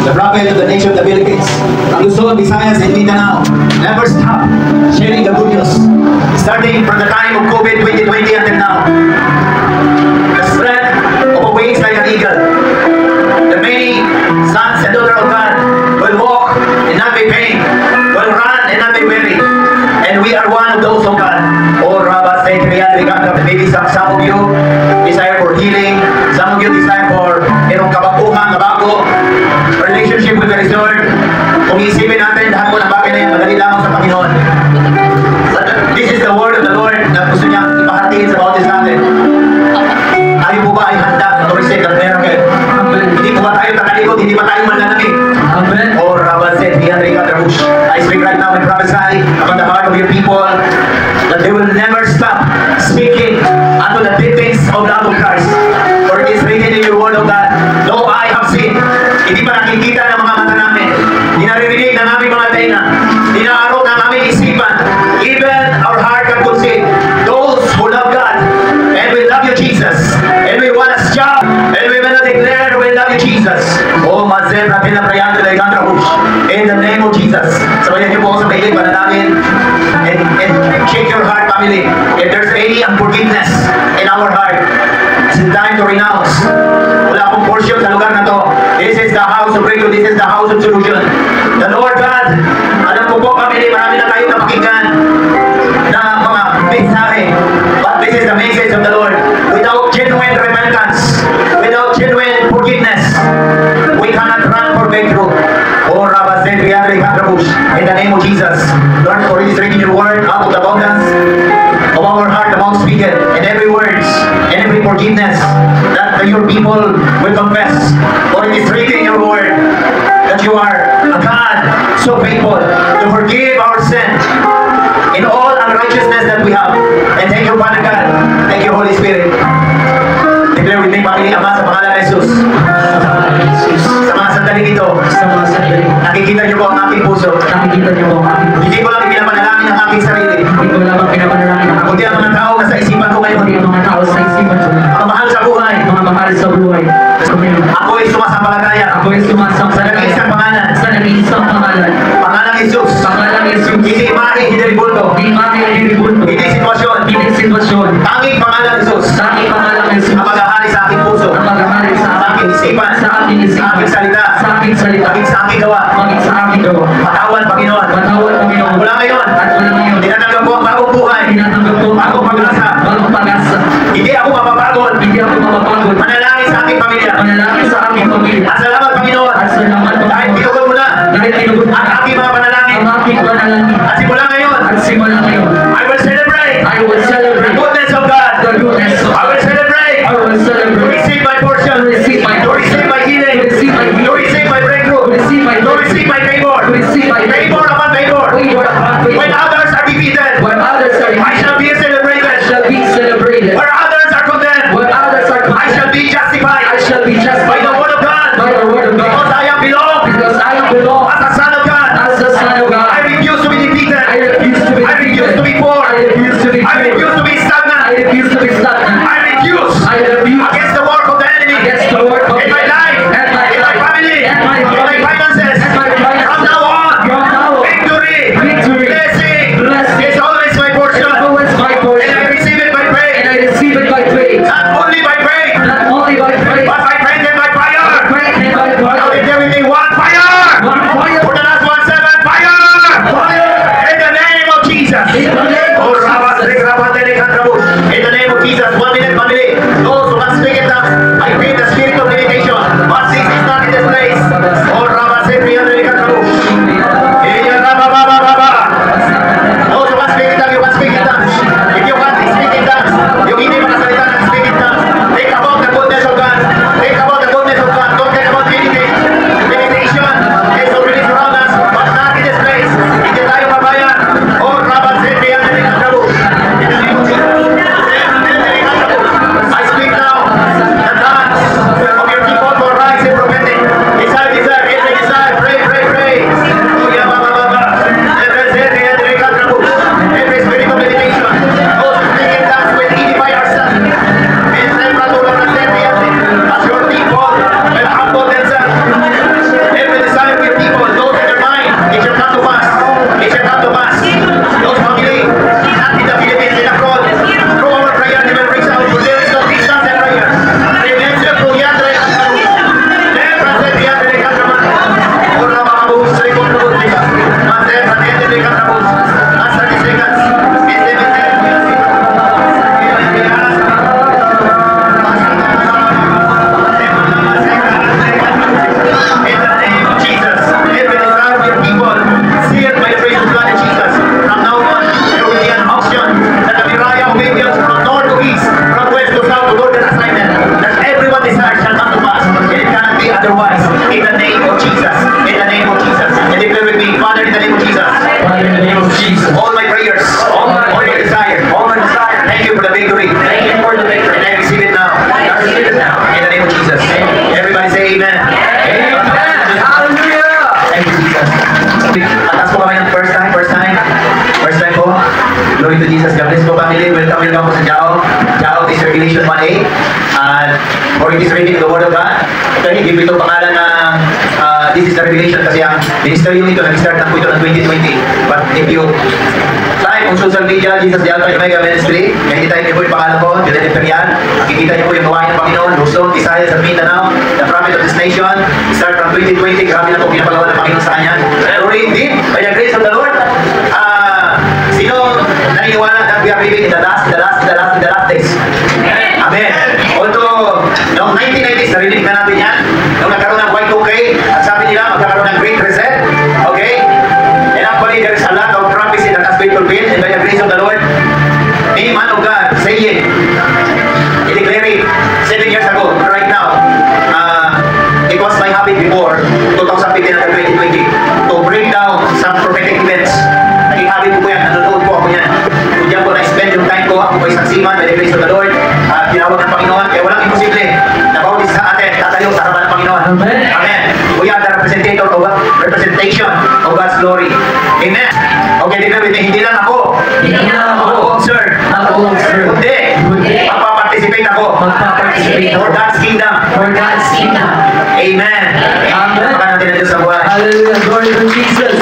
the prophet of the nation of the Philippines, Luzon, Visayas, and Mindanao, never stop sharing the good news. Starting from the time of COVID 2020 until now, the spread of wings like an eagle. The many sons and daughters of God will walk and not be pain, will run and not be weary. And we are one of those, oh God. Oh, Rabba, say, maybe some of you desire for healing, some of you desire for kabago, relationship with the Lord. Kung isipin natin, lahat mo ng bagay na yan, madali lamang sa Panginoon. This is the word of the Lord na gusto niyang ipahatiin sa bawat isa natin. Tayo po ba ay handa to receive that miracle? Hindi po ba tayo takalikot? Hindi ba tayo mananamig? Oh, Rabba said, I speak right now and prophesy upon the heart of your people that they will never stop speaking unto the deep things of the love of Christ. For it is written in your word of God, no eye have seen. Hindi pa nakikita ng mga mata namin. Hindi naririnig ng aming mga taina. Hindi naarot ng aming isipan. Even our heart can conceive those who love God. And we love you, Jesus. And we want a job. And we will declare we love you, Jesus. Oh, Mazel, Rabina, Prayang, Legantra, in the name of Jesus. Sabayan niyo po sa mahilig panalangin. And shake your heart, family. If there's any unforgiveness in our heart, it's time to renounce. Wala akong portion sa lugar na to. This is the house of breakthrough. This is the house of solution. The Lord God, alam ko po, family, marami na tayong napakinggan na mga mensahe. But this is the message of the Lord. Without genuine repentance, without genuine forgiveness, we cannot run for breakthrough. Oh, Rabba, in the name of Jesus, Lord, for it is written in your word, out of the abundance of our heart, the mouth speaketh, and every words, and every forgiveness that your people will confess. For it is written in your word that you are a God so faithful to forgive our sin in all unrighteousness that we have. And thank you, Father God. Thank you, Holy Spirit. Declare with me, family, Ama, sa pangalan ng Jesus. Sa mga sandali dito, nakikita niyo po ang aking puso. Hindi ko lang pinapanalangin ang aking sarili. Kundi ang mga tao na sa isipan ko ngayon. Ang mahal sa buhay. Ako ay sumasampalataya sa nag-iisang pangalan. Pangalang Jesus. Hindi imahe, hindi ribulto. Hindi sitwasyon. Tanging pangalan Jesus. Ang maghahari sa aking puso. Sa aking isipan. Sa aking salita. Maging sa aking gawa. Patawan, Panginoon. Mula ngayon, tinatanggap ko ang bagong buhay. Bagong pag-asa. Hindi ako mapapagod. Manalangin sa aking pamilya. At salamat, Panginoon. Dahil pinugol mo na ang aking mga panalangin. At simula ngayon, I will celebrate the goodness of God. I will celebrate to receive my portion, to receive my healing, to receive my breakthrough, to receive my favor, favor upon favor. When others are defeated, I shall be celebrated. Where others are condemned, I shall be justified by the word of God. Because I am belong as a son of God. I refuse to be defeated. I refuse to be poor. I refuse to be stagnant. I refuse against the work of the enemy in my life, in my family, in my finances. From now on, victory, blessing is always my portion. And I receive it by faith. Not only by faith, but by faith and by power. nag-interview ako sa Jao. Jao is Revelation 1:8. For it is written in the Word of God. Okay, give ito pangalan ng this is the Revelation kasi ang ministry yung ito, nag-start na po ito ng 2020. But if you type on social media, Jesus the Alpha and Omega Ministry, makikita niyo po yung pangalan ko, Julian Imperial. Makikita niyo po yung gawain ng Panginoon, Luzon, Visayas at Mindanao, the prophet of this nation. Start from 2020, grabe na po pinapagawa ng Panginoon sa kanya. Pero indeed, by the grace of the Lord, sino naniniwala that we are living in the last days? Amen. Although, noong 1990s, narinig na natin yan. Nung nagkaroon ng Y2K, at sabi nila, magkakaroon ng Great Reset. Okay? And actually, there is a lot of prophecy that has been fulfilled, and by the grace of the Lord, a man of God saying, he declared it 7 years ago, right now. It was my habit before, 2015 and 2020, to break down some prophetic events. Naging habit ko po yan, nanonood po ako yan. Kung diyan po na-spend yung time ko, ako po isang siman, by the grace of the Lord, at tinawag ng Panginoon, kaya walang imposible na bawat isa sa atin, tatayo sa harapan ng Panginoon. Amen. Amen. We are the representation of God's glory. Amen. Okay, dito with me, hindi lang ako. Hindi lang ako. Sir. Ako, sir. Kundi, magpaparticipate ako. Magpaparticipate For God's kingdom. For God's kingdom. Amen. Amen. Baka natin na Diyos sa buhay. Hallelujah. Glory to Jesus.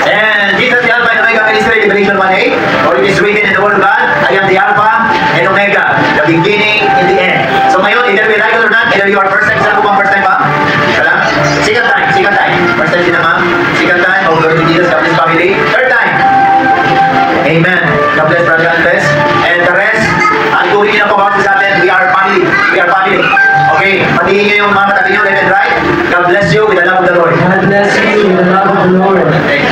And Jesus the Alpha and Omega Ministry, Revelation 1:8. For it is written in the Word of God, I am the Alpha and Omega, the beginning and the end. So ngayon, either we like it or not, either you are first time, saan po bang first time ba? Wala? Second time. First time din naman. Second time, oh glory to Jesus, God bless family. Third time. Amen. God bless brother and bless. And the rest, ang tuloy niyo na po bawat sa atin, we are family. Okay, patingin niyo yung mga katabi niyo, left and right. God bless you with the love of the Lord. God bless you with the love of the Lord. Okay.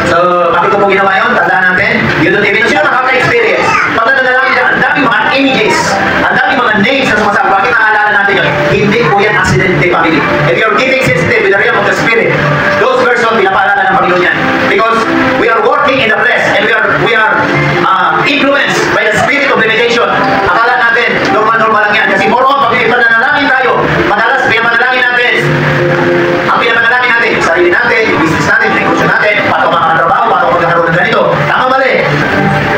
So, bakit ko po ginawa yun? Tandaan natin. You don't even, sino nakaka-experience? Pag nananalangin na, ang daming mga images, ang daming mga names na sumasabi. Bakit naalala natin yun? Hindi po yan accidente, family. If you're getting sensitive with the realm of the Spirit, those persons, pinapaalala ng Panginoon yan. Because we are working in the flesh and we are influenced by the spirit of limitation. Akala natin, normal lang yan. Kasi more on, pag nananalangin tayo, madalas pinapanalangin natin. Ang pinapanalangin natin, yung sarili natin, yung business natin, yung negosyo natin, paano makakatrabaho, paano magkakaroon ng ganito. Tama mali.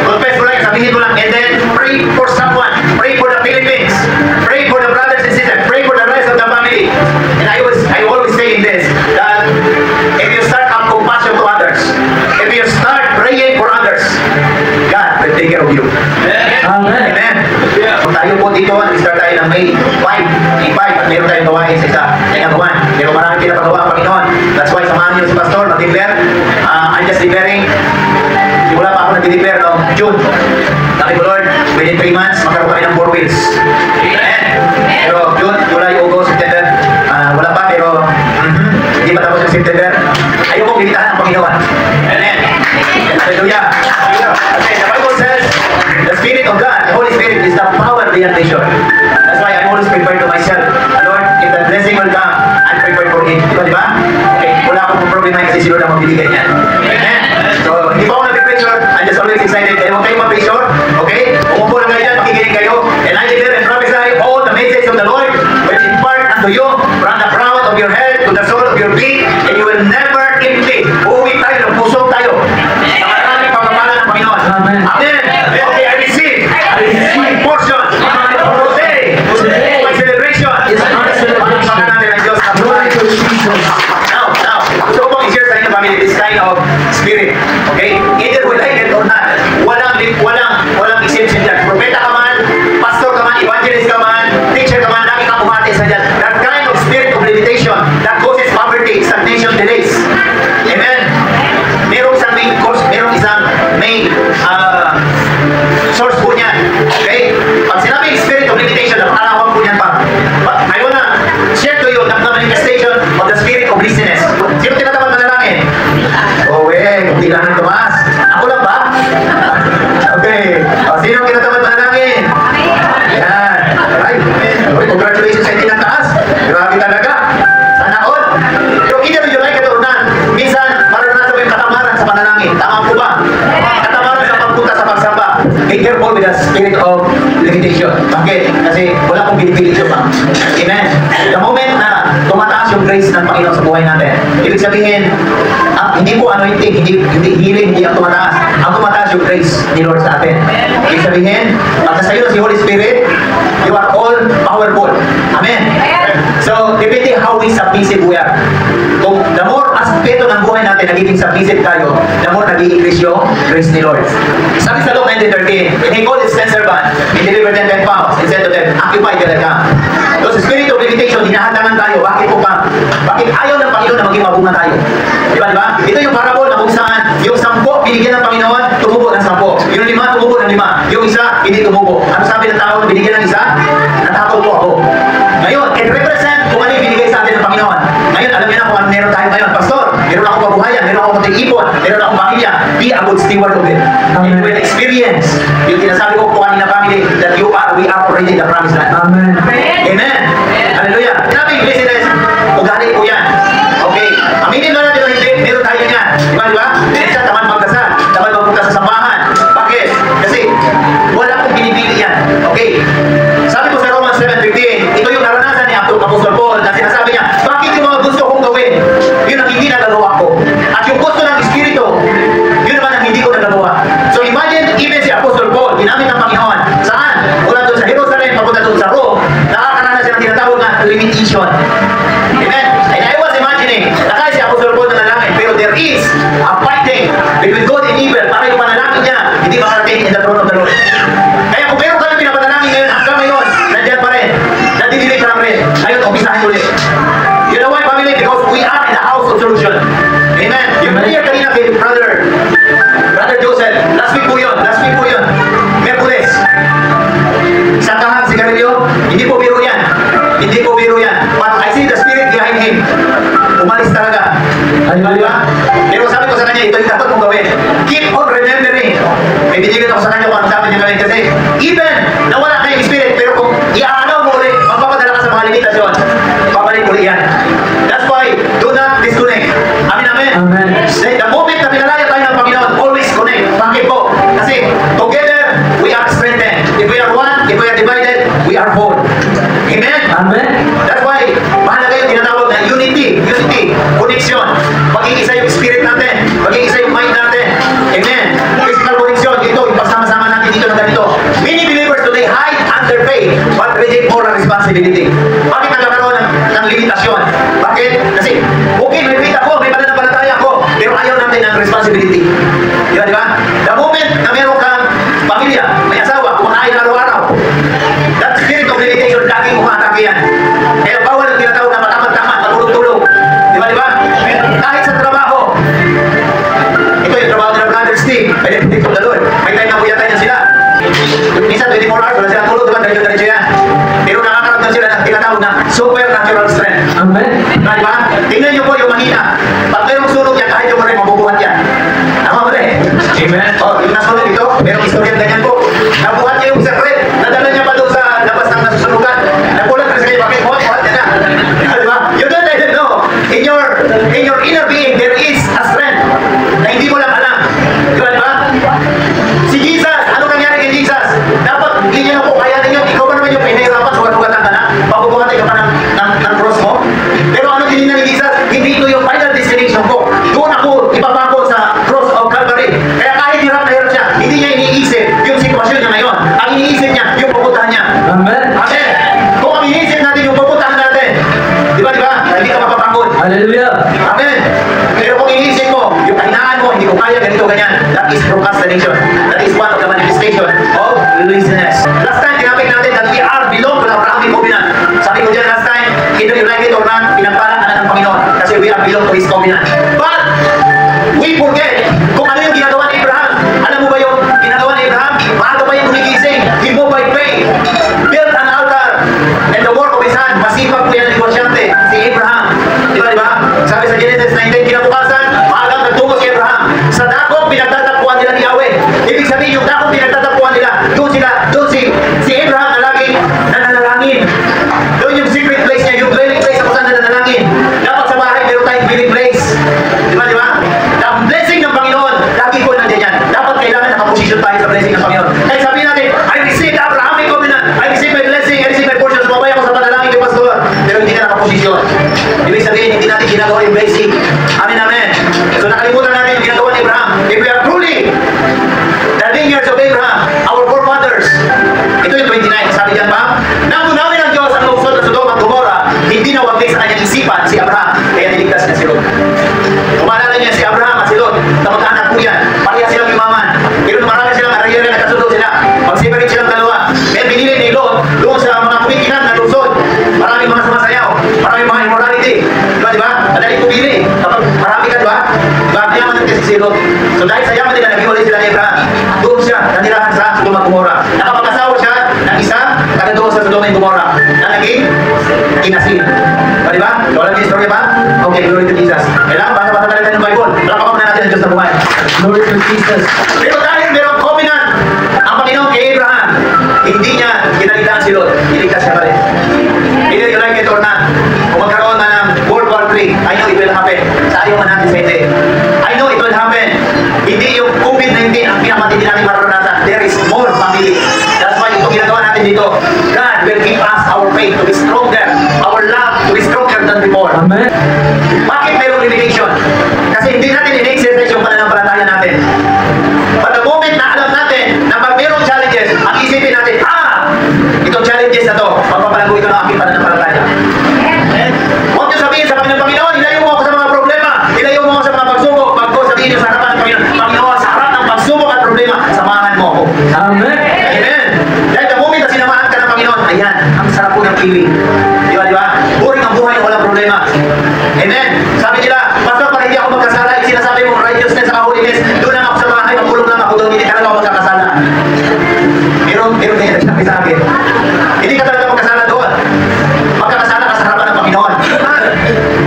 Confess mo lang, sabihin mo lang, and then pray for someone. Pray for the Philippines. Pray for the brothers and sisters. Pray for the rest of the family. And I always say in this, that if you start up compassion to others, if you start praying for others, God will take care of you. Amen. Amen. Kung tayo po dito, nag-start tayo ng May 5, at meron tayong gawain sa isa. Nagagawan. Pero marami pinapagawa ang Panginoon. That's why samahan niyo si Pastor, mag-declare. I'm just declaring, wala pa ako nag-declare noong June. Sabi ko, Lord, within 3 months, magkaroon kami ng 4 wheels. Amen. Pero June, July, August, September, wala pa, pero hindi pa tapos yung September. Ayoko bibitahan ang Panginoon. Amen. Hallelujah. Okay, the Bible says, the Spirit of God, the Holy Spirit is the power beyond measure. That's why I'm always prepared to myself. Lord, if the blessing will come, I'm prepared for it. Diba? Okay, wala akong problema kasi si Lord ang mabibigay niya. Amen. So, hindi pa ako nag-pressure. I'm just always excited. Kaya huwag kayong ma-pressure. Okay? Umupo lang kayo dyan, makikinig kayo. And I declare and prophesy all the message of the Lord which impart unto you from the crown of your head to the sole of your feet, and you will never empty. Uuwi tayo, nagpusog tayo. Sa maraming pamamahala ng Panginoon. Amen. Amen. Okay, I receive my portion. Today, my celebration is our celebration. Pagkakaroon natin ang Diyos. Glory to Jesus. Now, gusto ko pong i-share sa inyo, family, this kind of spirit. Okay? Either we like it or not. Walang exemption dyan. Propeta ka man, pastor ka man, evangelist ka man, teacher ka man, lagi kang umati sa dyan. That kind of spirit of limitation that causes poverty, stagnation, delays. Amen? Merong isang main source po niyan. Okay? Pag sinabing spirit of limitation, napakalawang po niyan pa. But I wanna share to you the manifestation of the spirit of laziness. Sino tinatamad manalangin? Oh, hindi lang tumaas. Ako lang ba? Okay. Sino tinatamad manalangin? Yan. Alright. Congratulations sa hindi ng taas. Grabe talaga. Sana all. Pero either you like it or not, minsan maranasan mo yung katamaran sa panalangin. Tama po ba? Katamaran sa pagpunta sa pagsamba. Be careful with the spirit of limitation. Bakit? Kasi wala kong binibigit yun, ma'am. Amen. The moment na tumataas yung grace ng Panginoon sa buhay natin. Ibig sabihin, hindi po anointing, hindi healing, hindi ang tumataas. Ang tumataas yung grace ni Lord sa atin. Ibig sabihin, pag nasa iyo na si Holy Spirit, you are all powerful. Amen. So, depende how we submissive we are. Kung the more aspeto ng buhay natin nagiging submissive tayo, the more nag-i-increase yung grace ni Lord. Sabi sa Luke 19:13, and he called his 10 servants, he delivered them 10 pounds, and said to them, occupy till I come. So, sa spirit of limitation, hinahatangan tayo. Bakit ayaw ng Panginoon na maging mabunga tayo? Diba? Ito yung parable na kung saan yung 10 binigyan ng Panginoon, tumubo ng 10. Yung 5, tumubo ng 5. Yung isa, hindi tumubo. Ano sabi ng tao na binigyan ng isa? Natakot po ako. Ngayon, it represent kung ano yung binigay sa atin ng Panginoon. Ngayon, alam niyo na kung ano meron tayo ngayon. Pastor, meron akong kabuhayan, meron akong konting ipon, meron akong pamilya. Be a good steward of it. And you will experience yung tinasabi ko po kanina family that we are already in the promised land. Amen. Amen. Hallelujah. Sabi, business, ugali po yan. Okay. Aminin mo natin o hindi, meron tayo yan. Diba? Minsan, tamad magdasal, tamad magpunta sa sambahan. Bakit? Kasi, wala akong pinipili yan. Okay. Sabi ko sa Romans 7:15, ito yung naranasan ni Apostol Paul na sinasabi niya, bakit yung mga gusto kong gawin? Yun ang hindi nagagawa ko. At yung gusto ng Espiritu, yun naman ang hindi ko nagagawa. So imagine, even si Apostol Paul, ginamit ng Panginoon. Saan? Mula doon sa Jerusalem, papunta doon sa Rome, nakakaranas siya ng tinatawag na limitation. Amen? And I was imagining, nakaya si Apostol Paul na nalangin, pero there is a fighting between God and evil para yung panalangin niya, hindi makarating in the throne of the Lord. Kaya kung meron kami pinapanalangin ngayon, hanggang ngayon, nandiyan pa rin, nadidilig ka lang rin. Ngayon, umpisahin ulit. You know why, family? Because we are in the house of solution. Amen? Yung prayer kanina kay Brother Joseph, last week po yun, Merkules. Isang kahang sigarilyo, hindi po biro yan. Hindi po biro yan. But I see the spirit behind him. Umalis talaga. Diba? Pero sabi ko sa kanya, ito yung dapat mong gawin. Keep on remembering. May binigyan ako sa kanya kung ano dapat niya gawin. Kasi even nawala na yung spirit, pero kung iaanaw mo ulit, magpapadala ka sa mga limitasyon, babalik ulit yan. That's why, do not disconnect. Amen, amen. Amen. The moment na pinalaya tayo ng Panginoon, always connect. Bakit po? Kasi together, we are strengthened. If we are one, if we are divided, we are whole. Amen? Amen. That's why, mahalaga yung tinatawag na unity, connection. Maging isa yung spirit natin, maging isa yung mind natin. Amen? Physical connection, ito, ipasama-sama natin dito na ganito. Many believers today hide under faith, but reject moral responsibility. Bakit nagkakaroon ng limitasyon? Bakit? Kasi, okay, may faith ako, may pananampalataya ako, pero ayaw natin ng responsibility. Di ba? The moment na meron kang pamilya, may asawa, kumakain araw-araw, that spirit of limitation, laging umatake yan. Kaya bawal ang tinatawag na matamad-tamad, matulog-tulog. Di ba? Kahit sa trabaho, ito yung trabaho ng Brothers Team, may benefit of the Lord. May time na buyatay na sila. Minsan 24 hours, wala silang tulog, diba? Diretso yan. Pero nakakaramdam sila ng tinatawag na supernatural strength. Amen. Diba? Tingnan niyo po yung mahina. Pag mayroong sunog yan, kahit yung maray, mabubuhat yan. Tama ba rin? Amen. O, yung nasunod ito, merong istorya ganyan po. Nabuhat niya yung secret. Nadala niya pa doon sa labas ng nasusunugan. Nagulat rin sa kayo, bakit buhat niya na? Diba? You don't even know. In your inner being, there is a strength na hindi mo lang alam. Diba? Si Jesus, ano nangyari kay Jesus? Dapat hindi niya po kaya ninyo. Ikaw ba naman yung pinahirapan, sugat-sugatan ka na? Pabubuhatay ka pa ng cross mo? Pero ano din ni Jesus? Hindi ito yung final destination ko. Doon ako ipapako sa cross of Calvary. Kaya kahit hirap na hirap siya, hindi niya iniisip yung sitwasyon niya ngayon. Ang iniisip niya, yung pupuntahan niya. Amen. Amen. Kung ang iniisip natin yung pupuntahan natin, di ba? Hindi ka mapapagod. Hallelujah. Amen. Pero kung iniisip mo, yung kahinaan mo, hindi ko kaya, ganito, ganyan, that is procrastination. That is one of the manifestation of laziness. Last time, tinapik natin that we are belong to the Abrahamic covenant. Sabi ko dyan last time, either you like it or not, pinagpalaan ka na ng Panginoon kasi we are belong to His covenant. But, we forget kung ano yung ginagawa ni Abraham. Alam mo ba yung ginagawa ni Abraham? Maaga pa yung gumigising. He moved by faith. Built an altar. And the work of his hand, masipag po yan negosyante, si Abraham. Di ba? Sabi sa Genesis 19, kinabukasan, maagang nagtungo si Abraham. Sa dakong pinagtatagpuan nila ni Yahweh. Ibig sabihin, yung dakong pinagtatagpuan nila, doon si Abraham na laging nananalangin. Doon yung secret place niya, yung dwelling place kung saan nananalangin. Dapat sa bahay, meron tayong dwelling place. Di ba? The blessing ng Panginoon, lagi ko nandiyan yan. Dapat kailangan nakaposisyon tayo sa blessing ng Panginoon. Kaya sabihin natin, I receive the Abrahamic covenant. I receive my blessing. I receive my portion. Sumabay ako sa panalangin kay Pastor. Pero hindi ka nakaposisyon Jesus. Pero dahil merong covenant ang Panginoon kay Abraham, hindi niya kinalitaan si Lot. Iligtas siya pa rin. Hindi rin like it or not. Kung magkaroon na ng World War III, I know it will happen. Sa ayaw man natin sa hindi. I know it will happen. Hindi yung COVID-19 ang pinamatindi natin mararanasan. There is more family. That's why ito ginagawa natin dito. God will give us our faith to be stronger. Our love to be stronger than before. Amen. Bakit mayroong limitation? Kasi hindi natin in-exercise yung pananampalataya natin. But the moment na alam natin na pag mayroong challenges, ang isipin natin, itong challenges na to, magpapalago ito ng aking pananampalataya. Huwag niyo sabihin sa Panginoon, ilayo mo ako sa mga problema, ilayo mo ako sa mga pagsubok, pag ko sabihin niyo sa harapan ng Panginoon, Panginoon, sa harap ng pagsubok at problema, samahan mo ako. Amen. Amen. Dahil the moment na sinamahan ka ng Panginoon, ayan, ang sarap po ng feeling. Di ba, di ba? Boring ang buhay, walang problema. Amen. Sabi nila, Pastor, pag hindi ako magkasala, sinasabi mo, righteousness at holiness, doon lang ako sa bahay, magulong lang ako doon, hindi talaga ako magkakasala. Meron kayo nagsabi sa akin. Hindi ka talaga magkasala doon. Magkakasala ka sa harapan ng Panginoon.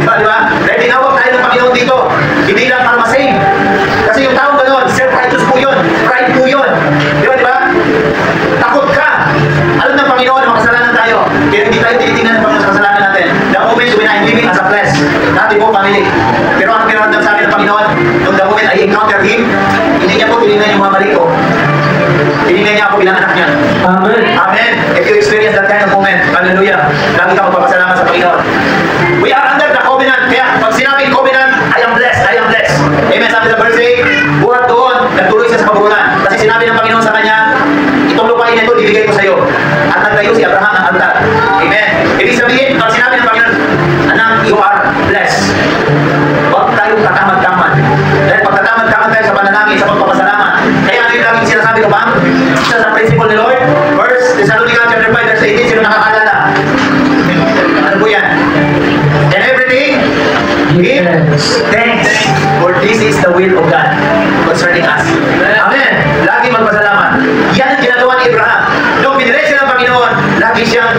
Di ba? Dahil tinawag tayo ng Panginoon dito, hindi lang para masave. Kasi yung taong gano'n, self-righteous po yun, pride po yun. Di ba, di ba? Takot ka. Alam ng Panginoon, makasalanan tayo. Kaya hindi tayo tinitingnan ng Panginoon sa kasalanan natin. The moment when I'm living as a flesh, dati po family. Pero ang pinaramdam sa akin ng Panginoon, nung the moment I encounter Him, hindi niya po tinignan yung mga mali ko. Tinignan niya ako bilang anak niya. Amen. Amen. If you experience that kind of moment, hallelujah, lagi ka magpapasalamat sa Panginoon. We are under the covenant. Kaya pag sinabing covenant, I am blessed, I am blessed. Amen. Sabi sa verse 8, buhat doon, nagtuloy siya sa pagbulan. Kasi sinabi ng Panginoon sa kanya, itong lupain na ito, ibigay ko sa iyo. At nagtayo si Abraham ng altar. Amen. Ibig sabihin, pag sinabi ng Panginoon, anak, you are blessed. Huwag tayong katamad-tamad. Dahil pag katamad-tamad tayo sa panalangin, sa pagpapasalamat. Kaya ano yung laging sinasabi ko ba? Sa principle ni Lord, verse Thessalonians chapter 5, verse 18, sino nakakaalala? Ano po yan? And everything, give thanks. For this is the will of God concerning us. Amen. Lagi magpasalamat. Yan ang ginagawa ni Abraham. Nung binilay siya ng Panginoon, lagi siyang